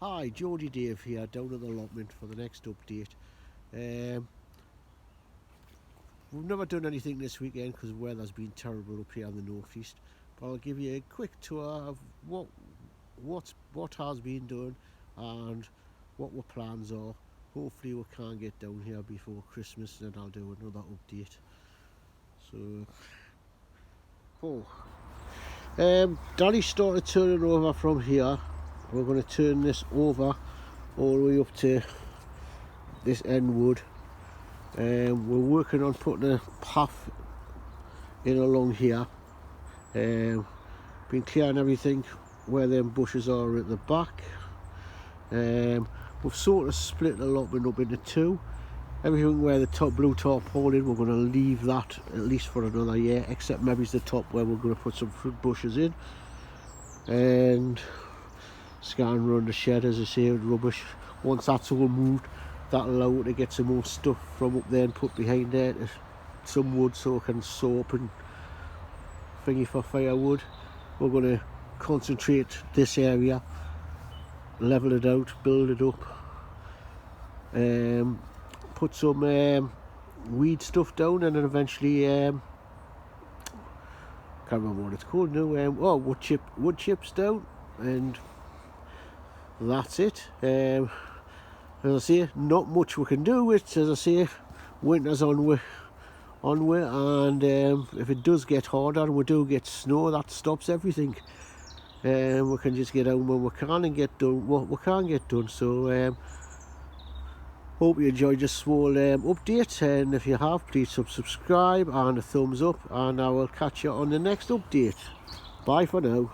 Hi, Geordie Dave here, down at the allotment for the next update. We've never done anything this weekend because the weather's been terrible up here in the northeast. But I'll give you a quick tour of what has been done and what our plans are. Hopefully we can get down here before Christmas, and then I'll do another update. Danny started turning over from here. We're going to turn this over all the way up to this end wood. We're working on putting a path in along here. Been clearing everything where them bushes are at the back. We've sort of split the allotment up into two. Everything where the top blue tarpaulin, we're going to leave that at least for another year, except maybe it's the top where we're going to put some fruit bushes in. And scan around the shed, as I say, with rubbish. Once that's all moved, that'll allow it to get some more stuff from up there and put behind there, some wood so I can saw up and thingy for firewood. We're going to concentrate this area, level it out, build it up, put some weed stuff down, and then eventually can't remember what it's called now, wood chips down, and that's it. As I say, not much we can do with it. As I say, winter's on way, and if it does get harder and we do get snow, that stops everything. We can just get on when we can and get done what we can get done. So hope you enjoyed this small update, and if you have, please subscribe and a thumbs up, and I will catch you on the next update. Bye for now.